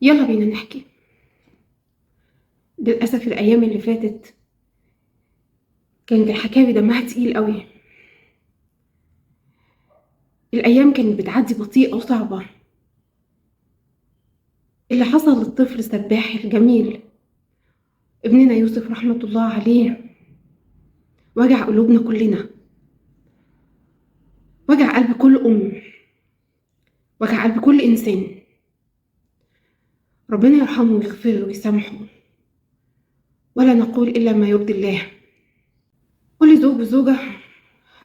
يلا بينا نحكي. للأسف الأيام اللي فاتت كانت الحكاوي دمها تقيل قوي. الأيام كانت بتعدي بطيئة وصعبة. اللي حصل للطفل السباح الجميل ابننا يوسف رحمة الله عليه وجع قلوبنا كلنا، وجع قلب كل أم، وجع قلب كل إنسان. ربنا يرحمه ويغفر له ويسامحه، ولا نقول إلا ما يرضي الله. كل زوج وزوجة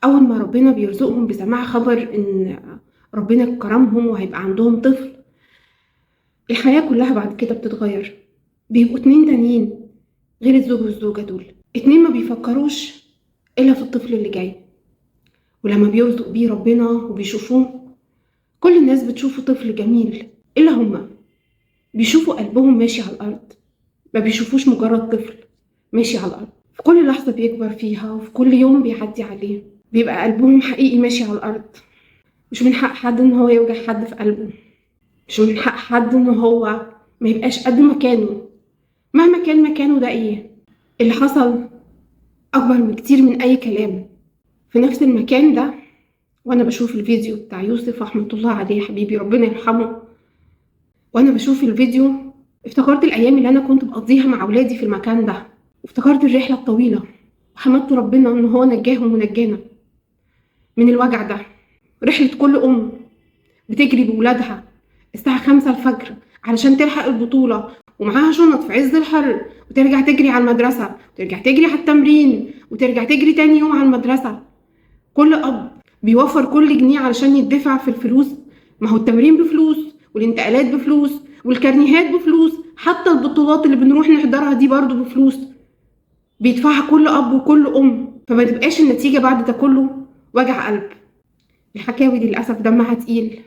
أول ما ربنا بيرزقهم بسماع خبر إن ربنا كرمهم وهيبقى عندهم طفل، الحياة كلها بعد كده بتتغير. بيبقوا اتنين تانيين غير الزوج والزوجة دول، اتنين ما بيفكروش إلا في الطفل اللي جاي. ولما بيرزق بيه ربنا وبيشوفوه، كل الناس بتشوفه طفل جميل إلا هما بيشوفوا قلبهم ماشي على الأرض، ما بيشوفوش مجرد طفل ماشي على الأرض. في كل لحظة بيكبر فيها وفي كل يوم بيعدي عليه بيبقى قلبهم حقيقي ماشي على الأرض. مش من حق حد إن هو يوجع حد في قلبه، مش من حق حد إن هو ما يبقاش قد مكانه مهما كان مكانه ده إيه. اللي حصل أكبر بكتير من أي كلام. في نفس المكان ده وأنا بشوف الفيديو بتاع يوسف رحمة الله عليه حبيبي ربنا يرحمه، وأنا بشوف الفيديو افتكرت الأيام اللي أنا كنت بقضيها مع أولادي في المكان ده، وافتكرت الرحلة الطويلة، وحمدت ربنا إن هو نجاهم ونجانا من الوجع ده. رحلة كل أم بتجري بولادها الساعة 5 الفجر علشان تلحق البطولة، ومعاها شنط في عز الحر، وترجع تجري على المدرسة، وترجع تجري على التمرين، وترجع تجري تاني يوم على المدرسة. كل أب بيوفر كل جنيه علشان يدفع في الفلوس. ما هو التمرين بفلوس، والانتقالات بفلوس، والكارنيهات بفلوس، حتى البطولات اللي بنروح نحضرها دي برضو بفلوس بيدفعها كل أب وكل أم. فما تبقاش النتيجة بعد ده كله وجع قلب. الحكاوي دي للأسف دمها تقيل،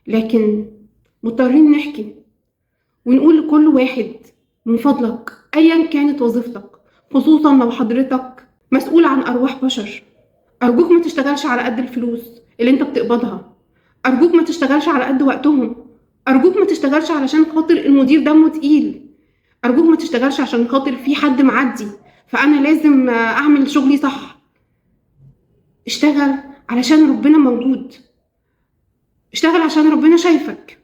لكن مضطرين نحكي ونقول لكل واحد من فضلك أيا كانت وظيفتك، خصوصا لو حضرتك مسؤول عن أرواح بشر، أرجوك ما تشتغلش على قد الفلوس اللي انت بتقبضها، أرجوك ما تشتغلش على قد وقتهم، أرجوك ما تشتغلش علشان خاطر المدير دمه تقيل، أرجوك ما تشتغلش عشان خاطر في حد معدي فأنا لازم أعمل شغلي صح. اشتغل علشان ربنا موجود، اشتغل عشان ربنا شايفك،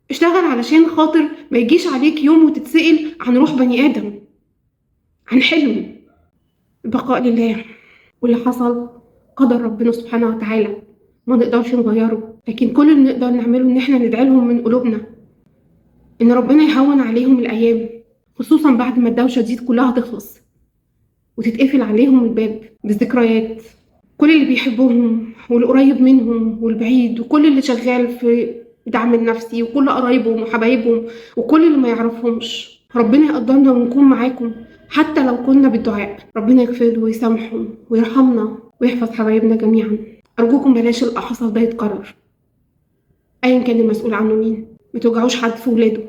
اشتغل علشان خاطر ما يجيش عليك يوم وتتسأل عن روح بني آدم، عن حلم. البقاء لله، واللي حصل قدر ربنا سبحانه وتعالى ما نقدرش نغيره. لكن كل اللي نقدر نعمله ان احنا ندعي لهم من قلوبنا ان ربنا يهون عليهم الايام، خصوصا بعد ما الدوشه دي كلها تخلص وتتقفل عليهم الباب بالذكريات. كل اللي بيحبوهم والقريب منهم والبعيد، وكل اللي شغال في الدعم النفسي، وكل قرايبهم وحبايبهم، وكل اللي ما يعرفهمش، ربنا يقدرنا ونكون معاكم حتى لو كنا بالدعاء. ربنا يغفر له ويسامحهم ويرحمنا ويحفظ حبايبنا جميعا. أرجوكم بلاش اللي حصل ده يتكرر أيا كان المسؤول عنه مين. ما توجعوش حد في ولاده.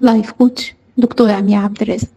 لايف كوتش دكتورة أميرة عبد الرازق.